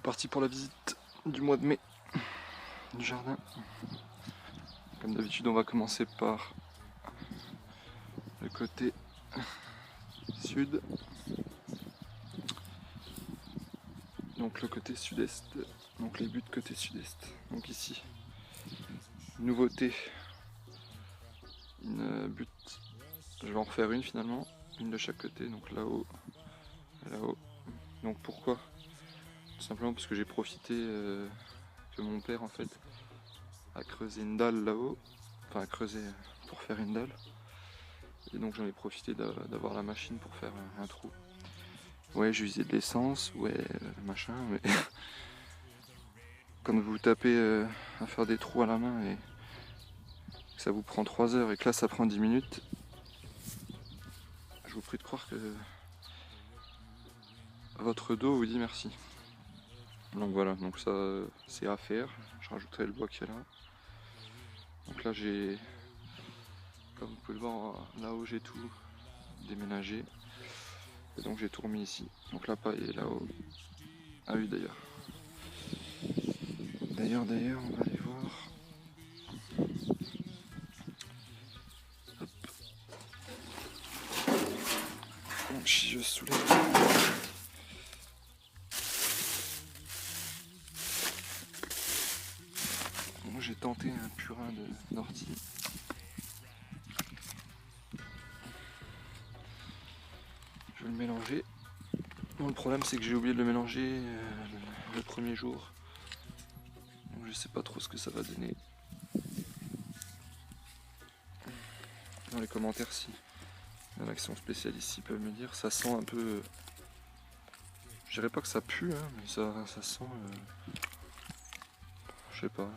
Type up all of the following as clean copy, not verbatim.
parti pour la visite du mois de mai du jardin. Comme d'habitude, on va commencer par le côté sud. Donc le côté sud-est, donc les buts côté sud-est. Donc ici, nouveauté, une butte, je vais en refaire une finalement, une de chaque côté, donc là-haut, là-haut. Donc pourquoi? Tout simplement parce que j'ai profité que mon père en fait a creusé une dalle là-haut, enfin a creusé pour faire une dalle. Et donc j'en ai profité d'avoir la machine pour faire un trou. Ouais, j'ai usé de l'essence, ouais, machin, mais quand vous tapez à faire des trous à la main et que ça vous prend 3 heures et que là ça prend 10 minutes, je vous prie de croire que votre dos vous dit merci. Donc voilà, donc ça c'est à faire, je rajouterai le bois qui est là. Donc là j'ai, comme vous pouvez le voir, là-haut j'ai tout déménagé. Et donc j'ai tout remis ici. Donc la paille est là-haut. Ah oui d'ailleurs. D'ailleurs, on va aller voir. Hop. Donc si je soulève. Moi j'ai tenté un purin d'ortie. Je vais le mélanger. Bon, le problème c'est que j'ai oublié de le mélanger le premier jour. Donc je sais pas trop ce que ça va donner. Dans les commentaires si il y en a qui sont spécialistes, ils peuvent me dire. Ça sent un peu. Je dirais pas que ça pue, hein, mais ça sent. Je sais pas.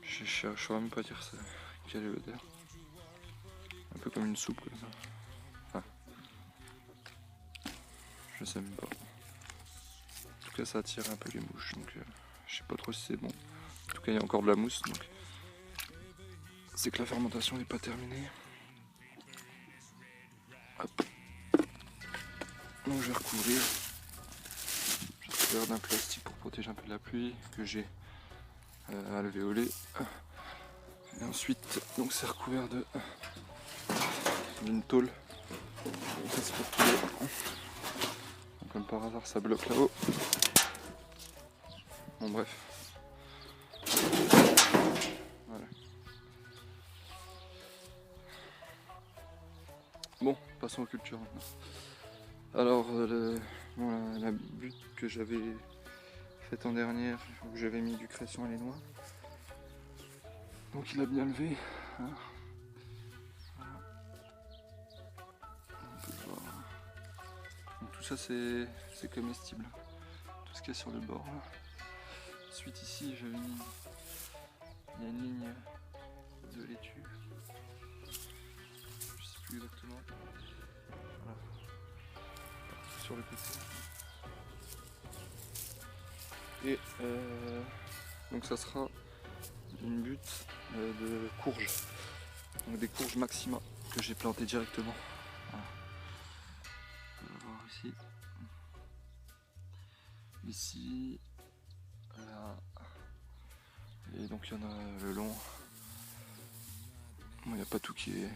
Je saurais même pas dire ça. Quelle est l'odeur? Un peu comme une soupe comme ça. Enfin, je sais même pas. En tout cas, ça attire un peu les mouches, donc je sais pas trop si c'est bon. En tout cas, il y a encore de la mousse, donc c'est que la fermentation n'est pas terminée. Hop. Donc je vais recouvrir. Je vais recouvrir d'un plastique pour protéger un peu de la pluie que j'ai alvéolé. Et ensuite, donc c'est recouvert d'une tôle. Donc ça c'est pour couler. Comme par hasard, ça bloque là-haut. Bon bref. Voilà. Bon, passons aux cultures maintenant. Alors, la butte que j'avais faite en dernière, où j'avais mis du cresson et les noix. Donc il a bien levé. Hein. Voilà. On peut le voir. Donc tout ça c'est comestible. Tout ce qu'il y a sur le bord là. Ensuite ici j'avais mis. Il y a une ligne de laitue. Je sais plus exactement. Voilà. Sur le côté. Et donc ça sera une butte de courges. Donc des courges maxima que j'ai plantées directement. Voilà. On va voir ici. Ici. Là. Et donc il y en a le long. Bon, il n'y a pas tout qui est.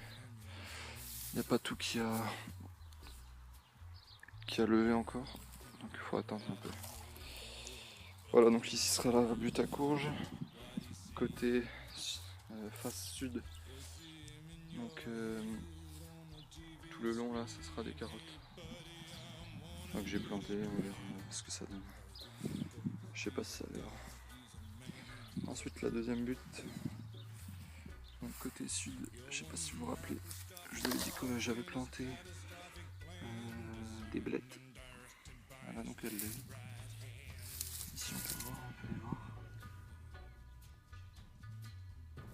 Il n'y a pas tout qui a levé encore. Donc il faut attendre un peu. Voilà, donc ici sera la butte à courges. Côté face sud. Donc tout le long là, ce sera des carottes. Donc j'ai planté, on verra ce que ça donne. Je sais pas si ça verra. Ensuite la deuxième butte. Donc côté sud, je sais pas si vous vous rappelez, je vous avais dit que j'avais planté des blettes. Voilà, donc elle l'est. Ici on peut les voir.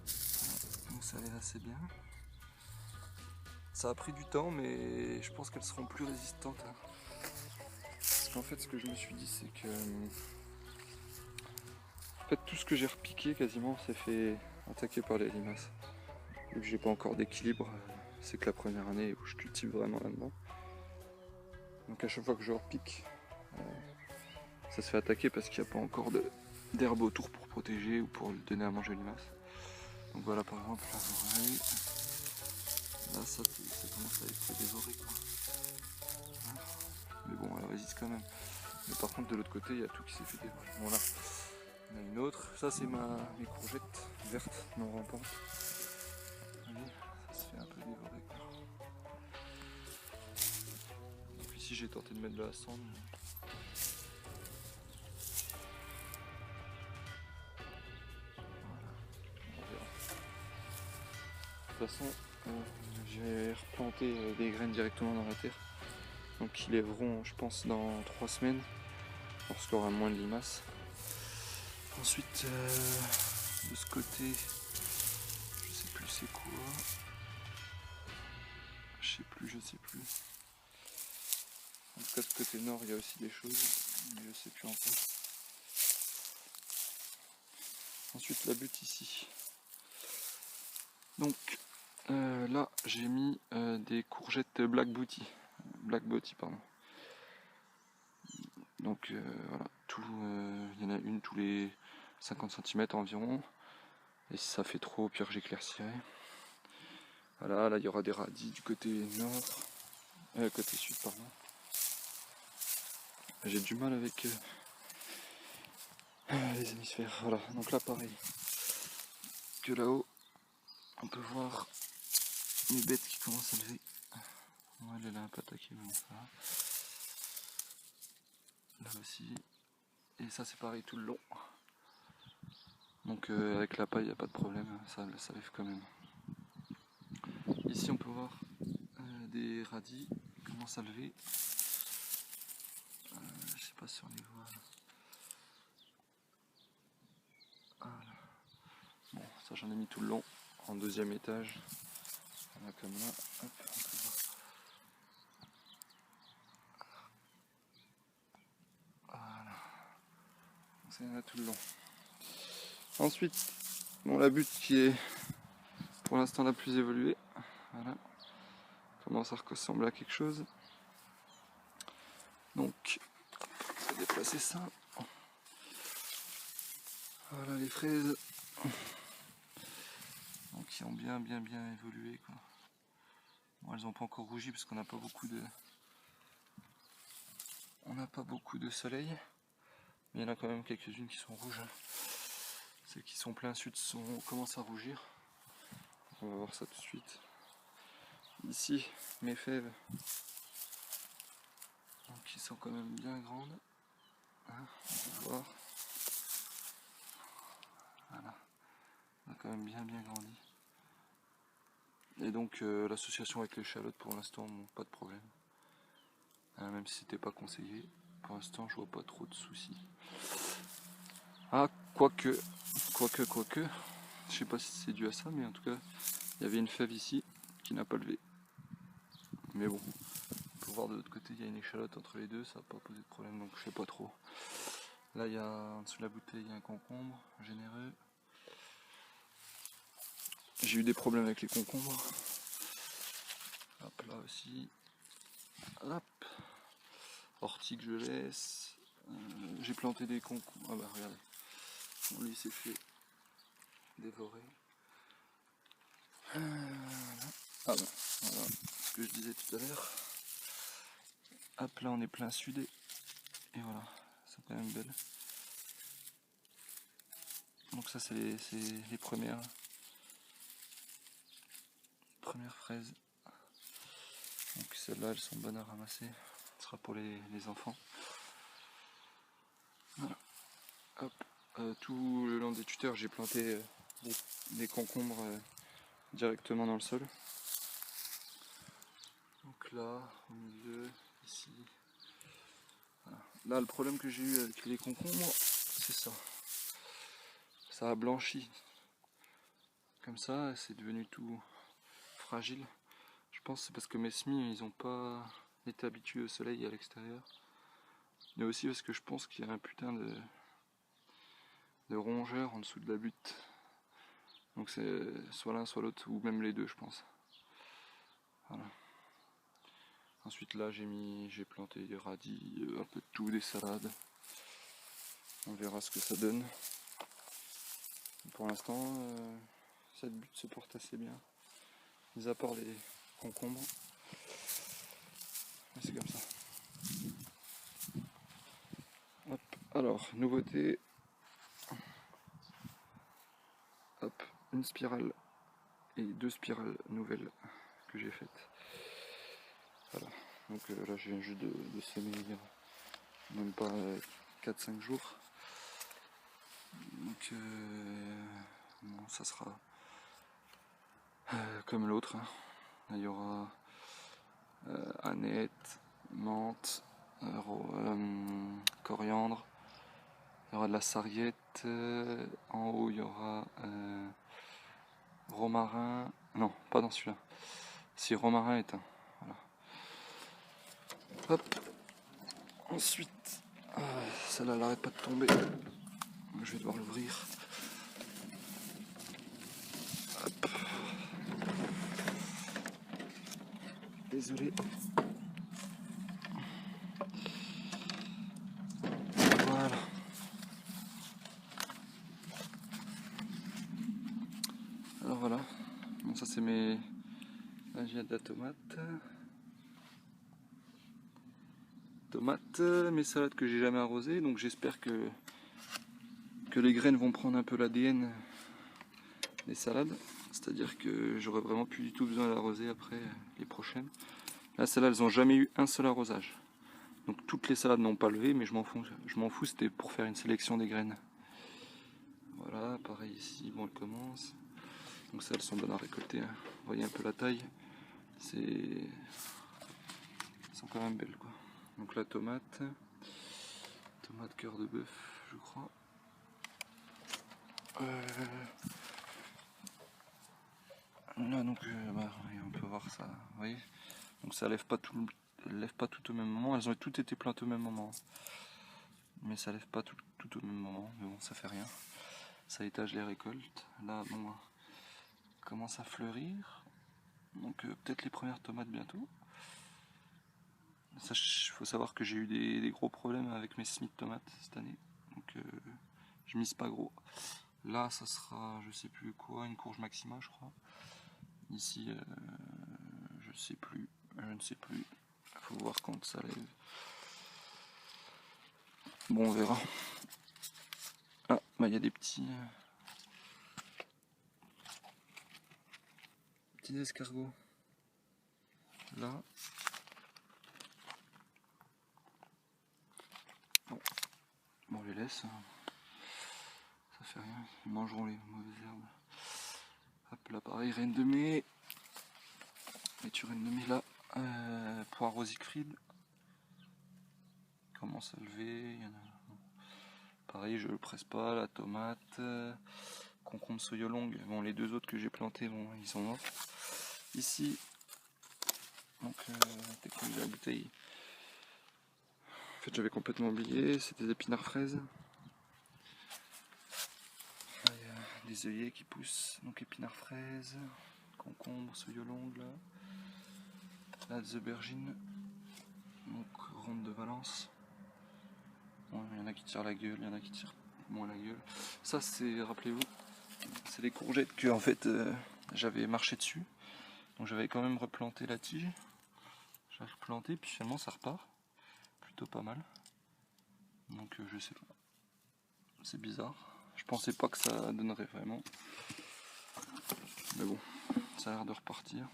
Voilà, donc ça allait assez bien. Ça a pris du temps, mais je pense qu'elles seront plus résistantes. Hein. Parce qu'en fait, ce que je me suis dit, c'est que en fait, tout ce que j'ai repiqué quasiment s'est fait attaquer par les limaces. Vu que j'ai pas encore d'équilibre, c'est que la première année où je cultive vraiment là-dedans. Donc à chaque fois que je repique, Ça se fait attaquer parce qu'il n'y a pas encore d'herbe autour pour protéger ou pour lui donner à manger aux limaces. Donc voilà, par exemple, là vous voyez, là ça commence à être dévoré quoi. Mais bon, elle résiste quand même. Mais par contre de l'autre côté, il y a tout qui s'est fait dévorer. Bon là, il y en a une autre. Ça c'est mes courgettes vertes non rampantes. Vous voyez, ça se fait un peu dévorer quoi. Donc ici j'ai tenté de mettre de la cendre. Voilà, on verra. De toute façon, je vais replanter des graines directement dans la terre. Donc ils lèveront, je pense, dans 3 semaines, lorsqu'il y aura moins de limaces. Ensuite, de ce côté, je sais plus c'est quoi. Je sais plus. En tout cas, de ce côté nord, il y a aussi des choses, mais je sais plus encore. Ensuite, la butte ici. Donc là, j'ai mis des courgettes Black Beauty, pardon. Donc voilà, il y en a une tous les 50 cm environ. Et si ça fait trop, au pire j'éclaircirai. Voilà, là il y aura des radis du côté nord, côté sud pardon. J'ai du mal avec les hémisphères. Voilà, donc là pareil que là-haut, on peut voir les bêtes qui commencent à lever. Ouais, elle est un peu attaquée, mais bon ça va. Là aussi. Et ça c'est pareil tout le long. Donc avec la paille il n'y a pas de problème, ça lève quand même. Ici on peut voir des radis qui commencent à lever. Je sais pas si on les voit. Voilà. Bon, ça j'en ai mis tout le long, en deuxième étage. Voilà, comme là, hop, on peut voir. Voilà. Donc ça y en a tout le long. Ensuite, bon, la butte qui est pour l'instant la plus évoluée. Voilà. Commence à ressembler à quelque chose. Donc, on va déplacer ça. Voilà les fraises. Donc qui ont bien évolué quoi. Bon, elles n'ont pas encore rougi parce qu'on n'a pas beaucoup de soleil. Mais il y en a quand même quelques-unes qui sont rouges. Celles qui sont plein sud commencent à rougir. On va voir ça tout de suite. Ici, mes fèves, donc qui sont quand même bien grandes. Hein, on peut voir. Voilà, on a quand même bien grandi. Et donc l'association avec l'échalote pour l'instant, bon, pas de problème. Même si c'était pas conseillé, pour l'instant je vois pas trop de soucis. Ah, quoique, je sais pas si c'est dû à ça, mais en tout cas, il y avait une fève ici qui n'a pas levé. Mais bon, pour voir de l'autre côté, il y a une échalote entre les deux, ça n'a pas posé de problème, donc je sais pas trop. Là, il y a en dessous de la bouteille, il y a un concombre généreux. J'ai eu des problèmes avec les concombres. Hop, là aussi. Hop. Ortie que je laisse. J'ai planté des concombres. Ah bah regardez. Bon, lui s'est fait dévorer. Voilà. Ah bah voilà ce que je disais tout à l'heure. Hop, là on est plein sud et voilà, c'est quand même belle. Donc ça c'est les premières fraises. Donc celles-là elles sont bonnes à ramasser. Ce sera pour les enfants. Voilà. Hop. Tout le long des tuteurs j'ai planté des concombres directement dans le sol. Donc là, au milieu, ici. Voilà. Là le problème que j'ai eu avec les concombres, c'est ça. Ça a blanchi. Comme ça, c'est devenu tout fragile. Je pense que c'est parce que mes semis ils n'ont pas été habitués au soleil à l'extérieur. Mais aussi parce que je pense qu'il y a un putain de rongeurs en dessous de la butte. Donc c'est soit l'un soit l'autre, ou même les deux je pense. Voilà. Ensuite là j'ai planté des radis, un peu de tout, des salades. On verra ce que ça donne. Pour l'instant, cette butte se porte assez bien. Mis à part les concombres. C'est comme ça. Hop. Alors, nouveauté. Hop, une spirale et 2 spirales nouvelles que j'ai faites. Voilà. Donc là j'ai juste de semer il y a même pas 4-5 jours. Donc bon, ça sera comme l'autre. Hein. Il y aura aneth, menthe, coriandre, il y aura de la sarriette, en haut il y aura romarin, non pas dans celui-là, si romarin éteint. Voilà. Hop. Ensuite, celle-là elle n'arrête pas de tomber, je vais devoir l'ouvrir. Hop. Désolé. Voilà. Alors voilà. Bon, ça c'est mes. Là j'ai de la tomate. Mes salades que j'ai jamais arrosées. Donc j'espère que les graines vont prendre un peu l'ADN des salades. C'est-à-dire que j'aurai vraiment plus du tout besoin d'arroser après les prochaines. Là celles-là elles n'ont jamais eu un seul arrosage. Donc toutes les salades n'ont pas levé, mais je m'en fous, c'était pour faire une sélection des graines. Voilà, pareil ici, bon elles commencent. Donc ça elles sont bonnes à récolter. Hein. Vous voyez un peu la taille. Elles sont quand même belles quoi. Donc la tomate cœur de bœuf je crois. Là donc on peut voir ça, vous voyez. Donc ça lève pas tout au même moment, elles ont toutes été plantées au même moment. Mais ça lève pas tout au même moment, mais bon ça fait rien. Ça étage les récoltes. Là bon commence à fleurir. Donc peut-être les premières tomates bientôt. Il faut savoir que j'ai eu des gros problèmes avec mes semis de tomates cette année. Donc je mise pas gros. Là ça sera je sais plus quoi, une courge maxima je crois. Ici je ne sais plus. Il faut voir quand ça lève. Bon on verra. Ah bah il y a des petits escargots. Là. Bon, on les laisse. Ça fait rien. Ils mangeront les mauvaises herbes. Hop là pareil, reine de mai. Laitue reine de mai là. Poireau Siegfried. Commence à lever. Il y en a... Pareil, je le presse pas. La tomate. Concombre soyolong. Bon, les deux autres que j'ai plantés, bon, ils sont morts. Ici, donc, technique de la bouteille. En fait, j'avais complètement oublié. C'était des épinards fraises. Là, il y a des œillets qui poussent. Donc, épinards fraises. Concombre soyolong là. Là, des aubergines. Donc, ronde de Valence. Bon, il y en a qui tirent la gueule, il y en a qui tirent moins la gueule. Ça, c'est, rappelez-vous, c'est les courgettes que en fait j'avais marché dessus. Donc j'avais quand même replanté la tige. J'ai replanté, puis finalement ça repart. Plutôt pas mal. Donc je sais pas. C'est bizarre. Je pensais pas que ça donnerait vraiment. Mais bon, ça a l'air de repartir.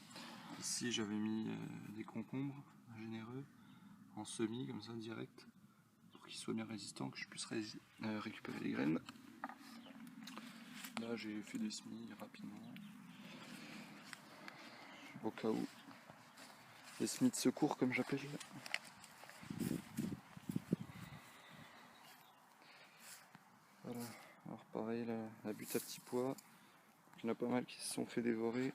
Ici j'avais mis des concombres généreux en semis comme ça direct. Pour qu'ils soient bien résistants, que je puisse récupérer les graines. Là j'ai fait des semis rapidement. Au cas où. Les semis de secours comme j'appelle. Voilà. Alors pareil, la butte à petits pois. Il y en a pas mal qui se sont fait dévorer.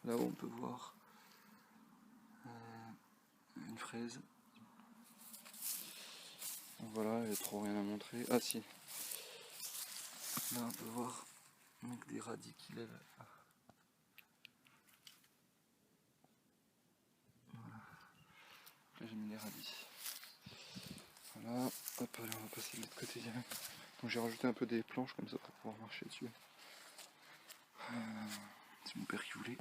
Là où on peut voir une fraise. Donc voilà, il n'y a trop rien à montrer. Ah si. Là on peut voir donc des radis qui lèvent. Voilà. Là j'ai mis les radis. Voilà, hop, allez, on va passer de l'autre côté direct. Donc j'ai rajouté un peu des planches comme ça pour pouvoir marcher dessus. C'est mon père qui voulait.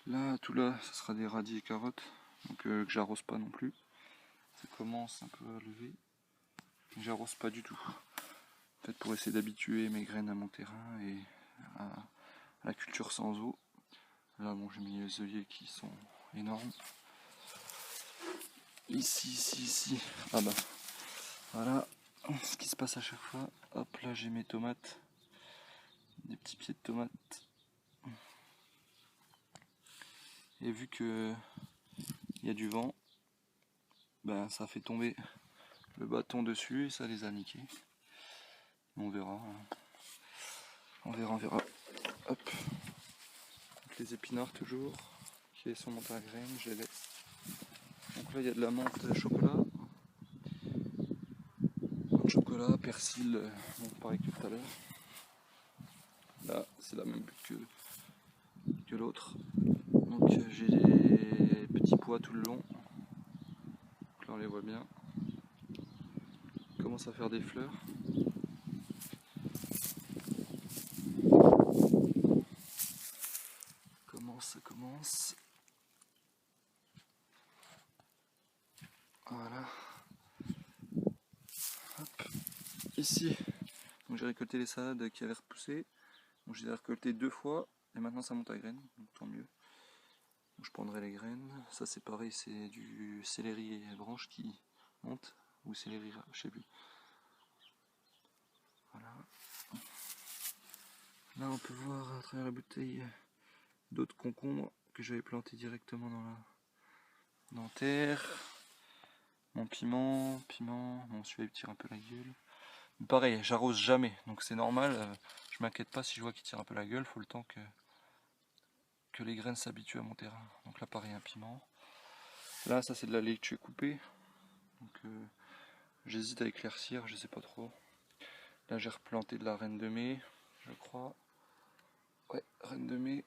Là, tout là, ça sera des radis et carottes. Donc que j'arrose pas non plus. Ça commence un peu à lever. J'arrose pas du tout. En fait, pour essayer d'habituer mes graines à mon terrain et à la culture sans eau. Là, bon, j'ai mis les œillets qui sont énormes. Ici. Ah bah, voilà ce qui se passe à chaque fois. Hop, là j'ai mes tomates. Des petits pieds de tomates. Et vu que il y a du vent, ben ça fait tomber le bâton dessus et ça les a niqués. On verra. On verra. Hop. Donc les épinards toujours, qui sont montés à graines, je les laisse. Donc là il y a de la menthe chocolat. Chocolat, persil, bon, pareil que tout à l'heure. Là c'est la même butte que l'autre. Donc j'ai des petits pois tout le long. Donc là on les voit bien. On commence à faire des fleurs. Ça commence. Voilà. Hop. Ici, j'ai récolté les salades qui avaient repoussé. Donc je les ai récoltées 2 fois et maintenant ça monte à graines, donc tant mieux. Donc je prendrai les graines. Ça c'est pareil, c'est du céleri et branche qui monte, ou céleri, je sais plus. Voilà. Là on peut voir à travers la bouteille d'autres concombres que j'avais plantés directement dans la terre. Mon piment, bon celui-là il tire un peu la gueule. Pareil, j'arrose jamais, donc c'est normal, je m'inquiète pas si je vois qu'il tire un peu la gueule, faut le temps que les graines s'habituent à mon terrain. Donc là pareil, un piment. Là ça c'est de la laitue coupée, donc j'hésite à éclaircir, je sais pas trop. Là j'ai replanté de la reine de mai, je crois. Ouais, reine de mai.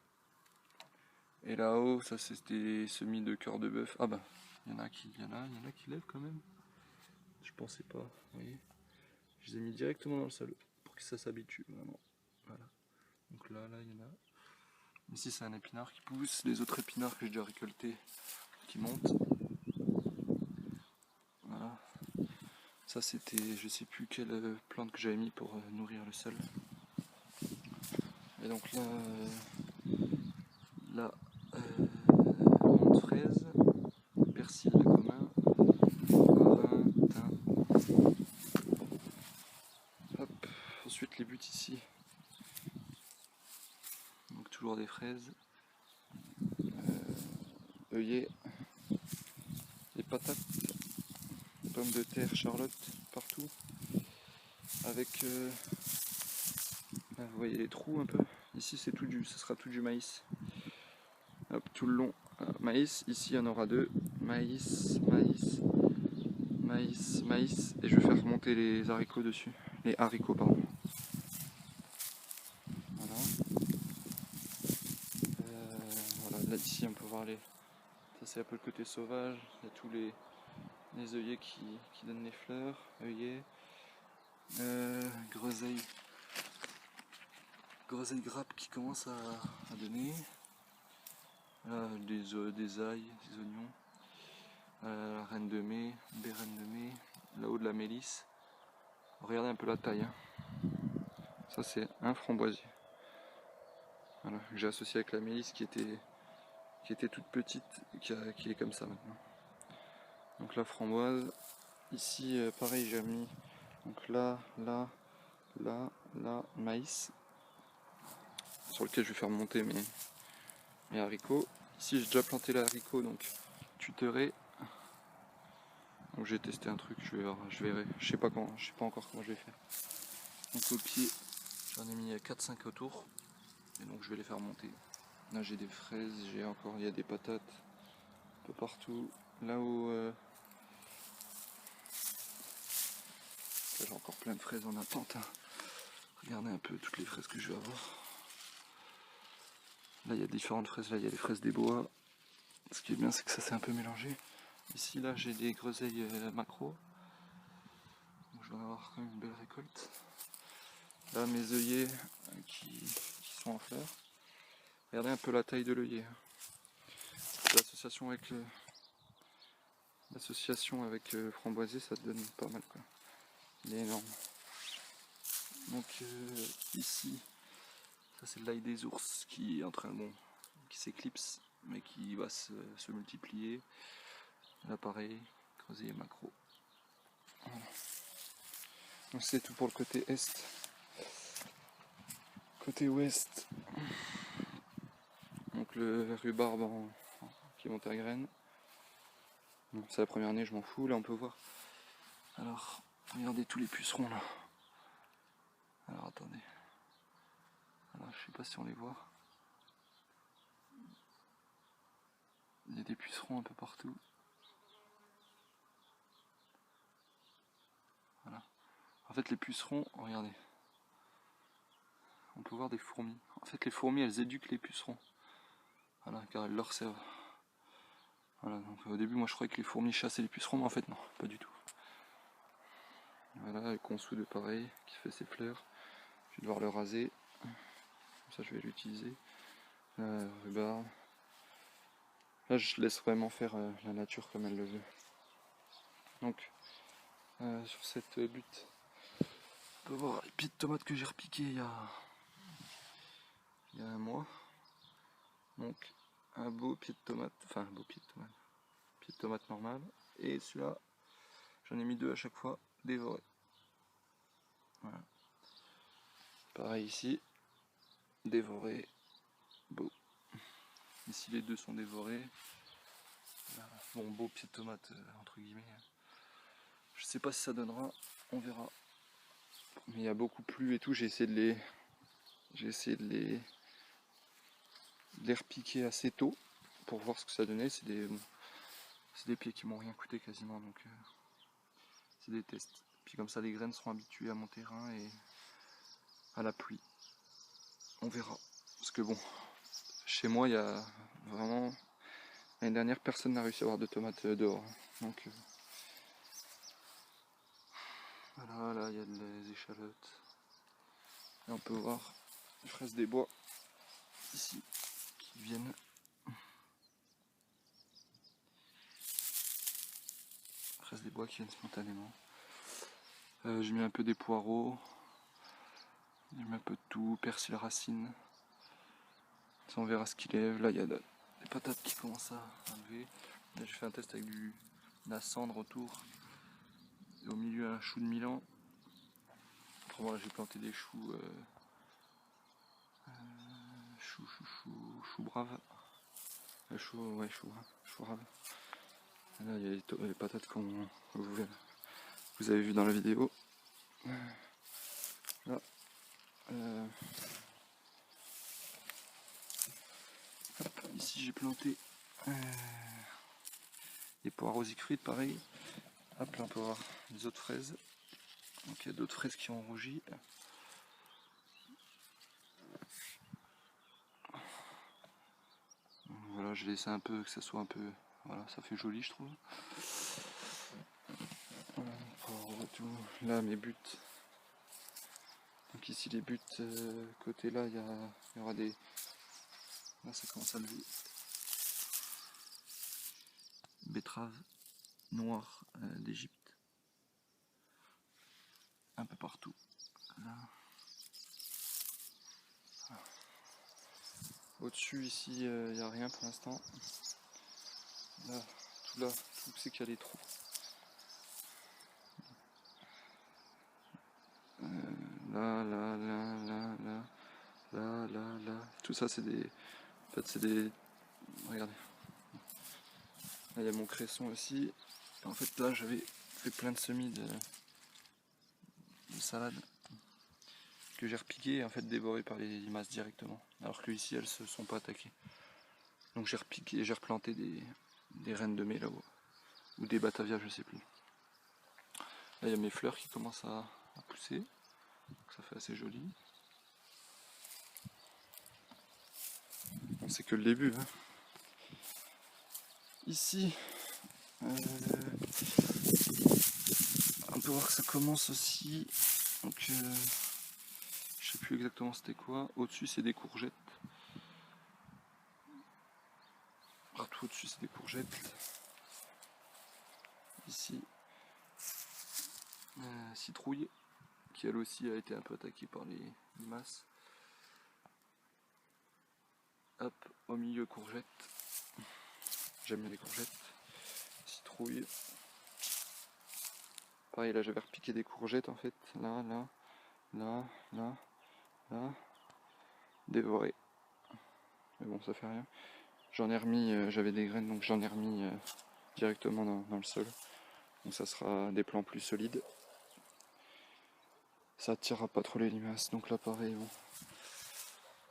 Et là-haut, ça c'est des semis de cœur de bœuf. Ah bah, il y en a qui lèvent quand même. Je pensais pas, vous voyez. Je les ai mis directement dans le sol pour que ça s'habitue vraiment. Voilà. Donc là, il y en a. Ici c'est un épinard qui pousse, les autres épinards que j'ai déjà récoltés qui montent. Voilà. Ça c'était, je sais plus quelle plante que j'avais mis pour nourrir le sol. Et donc là, menthe fraise, persil commun, romarin, thym. Hop. Ensuite les buttes ici. Donc toujours des fraises, œillets, des patates, pommes de terre, charlotte partout, avec là, vous voyez les trous un peu. Ici c'est tout ce sera tout du maïs. Hop, tout le long maïs. Ici il y en aura 2, maïs, et je vais faire remonter les haricots dessus, les haricots pardon. Voilà. Voilà, là ici on peut voir ça c'est un peu le côté sauvage. Il y a tous les œillets qui donnent les fleurs, œillets, groseille grappe qui commence à donner. Là, des ails, des oignons, la reine de mai, des reines de mai, là-haut de la mélisse. Regardez un peu la taille. Hein. Ça c'est un framboisier. Voilà, que j'ai associé avec la mélisse qui était toute petite et qui est comme ça maintenant. Donc la framboise. Ici pareil j'ai mis donc là, maïs. Sur lequel je vais faire monter mes haricots. Ici j'ai déjà planté les haricots donc tuterai. Donc j'ai testé un truc, je verrai. Je sais pas encore comment je vais faire. Donc au pied, j'en ai mis 4-5 autour. Et donc je vais les faire monter. Là j'ai des fraises, il y a des patates un peu partout. Là-haut, là j'ai encore plein de fraises en attente. Hein. Regardez un peu toutes les fraises que je vais avoir. Là il y a différentes fraises, là il y a les fraises des bois. Ce qui est bien c'est que ça s'est un peu mélangé. Ici là j'ai des groseilles macro. Donc, je vais avoir quand même une belle récolte. Là mes œillets qui sont en fleurs. Regardez un peu la taille de l'œillet. L'association avec framboisier, ça donne pas mal quoi. Il est énorme. Donc ici, ça c'est l'ail des ours qui est en train qui s'éclipse, mais qui va se multiplier. Là pareil, groseillier macro. Voilà. Donc c'est tout pour le côté est. Côté ouest, donc le rhubarbe qui monte à graines. C'est la première année, je m'en fous. Là on peut voir. Alors, regardez tous les pucerons là. Alors attendez. Alors je sais pas si on les voit. Il y a des pucerons un peu partout. Voilà. En fait les pucerons, regardez. On peut voir des fourmis. En fait les fourmis elles éduquent les pucerons. Voilà, car elles leur servent. Voilà, donc au début moi je croyais que les fourmis chassaient les pucerons, mais en fait non, pas du tout. Voilà, le consoude pareil, qui fait ses fleurs. Je vais devoir le raser. Comme ça je vais l'utiliser. Rhubarbe. Là je laisse vraiment faire la nature comme elle le veut. Donc sur cette butte, on peut voir les pieds de tomates que j'ai repiqués il y a un mois. Donc un beau pied de tomate, enfin un beau pied de tomate. Pied de tomate normal. Et celui-là, j'en ai mis 2 à chaque fois, dévorés. Voilà. Pareil ici, dévoré, beau. Ici les deux sont dévorés. Bon, beau pied de tomate entre guillemets. Je sais pas si ça donnera, on verra. Mais il y a beaucoup plu et tout, j'ai essayé de les repiquer assez tôt pour voir ce que ça donnait. C'est des pieds qui m'ont rien coûté quasiment, donc c'est des tests. Puis comme ça les graines seront habituées à mon terrain et à la pluie. On verra. Parce que bon, chez moi il y a vraiment... L'année dernière personne n'a réussi à avoir de tomates dehors. Donc voilà, là il y a des échalotes. Et on peut voir les fraises des bois ici qui viennent. Fraises des bois qui viennent spontanément. J'ai mis un peu des poireaux. J'ai mis un peu de tout, persil racine. Ça on verra ce qu'il lève. Là il y a des patates qui commencent à lever. Là j'ai fait un test avec de la cendre autour. Et au milieu un chou de Milan. Autrement là j'ai planté des choux. Chou brave. Chou brave. Et là il y a les patates que vous avez vu dans la vidéo. Là. Ici j'ai planté des poireaux Siegfried pareil. Hop là on peut voir les autres fraises. Donc il y a d'autres fraises qui ont rougi. Donc, voilà, j'ai laissé un peu que ça soit un peu. Voilà, ça fait joli je trouve. Là mes buts. Donc ici les buts côté là il y aura des. Là ça commence à lever. Betteraves noires d'Égypte. Un peu partout. Là. Voilà. Au-dessus ici il n'y a rien pour l'instant. Là, tout c'est qu'il y a des trous. Là. Tout ça c'est des. En fait c'est des. Regardez. Là il y a mon cresson aussi. Et en fait là j'avais fait plein de semis de salade que j'ai repiqué et en fait dévoré par les limaces directement. Alors que ici elles se sont pas attaquées. Donc j'ai repiqué, j'ai replanté des rennes de mai là-haut. Ou des batavias, je sais plus. Là il y a mes fleurs qui commencent à pousser. Donc ça fait assez joli. C'est que le début. Hein. Ici, On peut voir que ça commence aussi. Donc je sais plus exactement c'était quoi. Au-dessus c'est des courgettes. Partout au-dessus c'est des courgettes. Ici citrouille qui elle aussi a été un peu attaquée par les limaces. Hop, au milieu courgettes. J'aime bien les courgettes. Citrouille. Pareil là j'avais repiqué des courgettes en fait. Là, là, là, là, là. Dévoré. Mais bon ça fait rien. J'en ai remis, j'avais des graines donc j'en ai remis directement dans le sol. Donc ça sera des plants plus solides. Ça attirera pas trop les limaces. Donc là pareil, bon,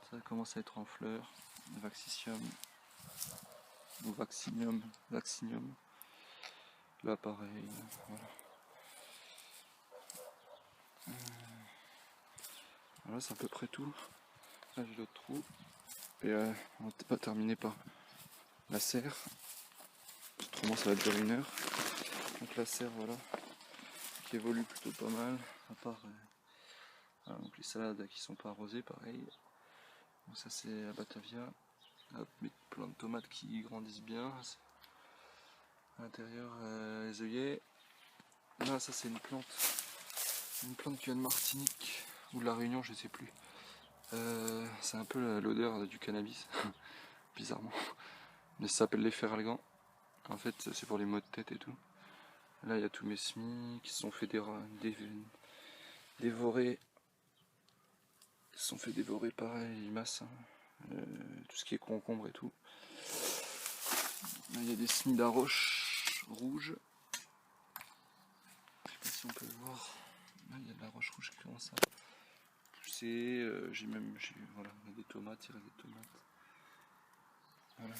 ça commence à être en fleurs. Vaccinium ou vaccinium. Là pareil, voilà. Voilà, c'est à peu près tout. Là j'ai l'autre trou. Et on va pas terminer par la serre. Autrement ça va durer 1 heure. Donc la serre, voilà, qui évolue plutôt pas mal. À part voilà, donc les salades qui sont pas arrosées, pareil. Donc ça c'est la Batavia. Hop, mes plants de tomates qui grandissent bien. À l'intérieur, les œillets. Là ça c'est une plante qui vient de Martinique ou de la Réunion, je sais plus. C'est un peu l'odeur du cannabis, bizarrement. Mais ça s'appelle les feralgans. En fait c'est pour les maux de tête et tout. Là il y a tous mes semis qui se sont fait dévorer. Ils se sont fait dévorer pareil, les limaces, hein. Tout ce qui est concombre et tout. Là il y a des semis d'arroche rouge. Je sais pas si on peut le voir. Là il y a de la roche rouge qui commence à pousser. Voilà, il y a des tomates, il reste des tomates. Voilà.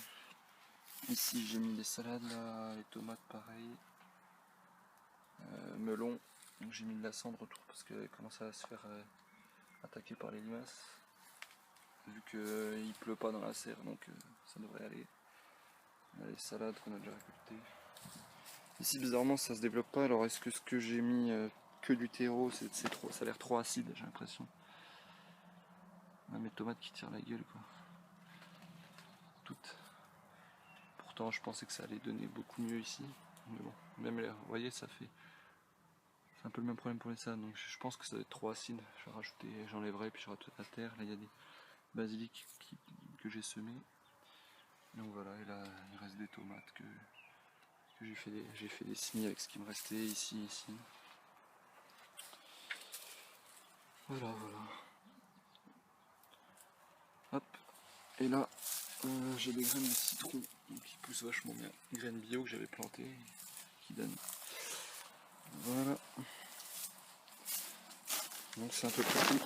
Ici j'ai mis des salades, là, les tomates pareil. Melon, donc j'ai mis de la cendre autour parce qu'elle commence à se faire attaquer par les limaces. Vu qu'il pleut pas dans la serre, donc ça devrait aller. Là, les salades qu'on a déjà récoltées. Ici bizarrement ça se développe pas, alors est-ce que ce que j'ai mis que du terreau, ça a l'air trop acide, j'ai l'impression. Mes tomates qui tirent la gueule quoi. Toutes. Pourtant je pensais que ça allait donner beaucoup mieux ici. Mais bon, même là, vous voyez ça fait. C'est un peu le même problème pour les salades, donc je pense que ça va être trop acide. Je vais rajouter, j'enlèverai puis je rajouterai la terre. Là il y a des basiliques que j'ai semés. Donc voilà, et là il reste des tomates que j'ai fait des semis avec ce qui me restait ici. Voilà. Hop. Et là, j'ai des graines de citron qui poussent vachement bien. Graines bio que j'avais plantées, qui donnent. Voilà. Donc c'est un peu près tout.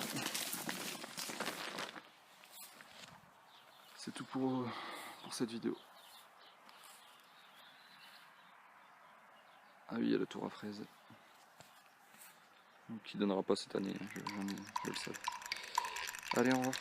C'est tout pour cette vidéo. Ah oui, il y a la tour à fraises. Donc qui donnera pas cette année, je le sais. Allez, au revoir.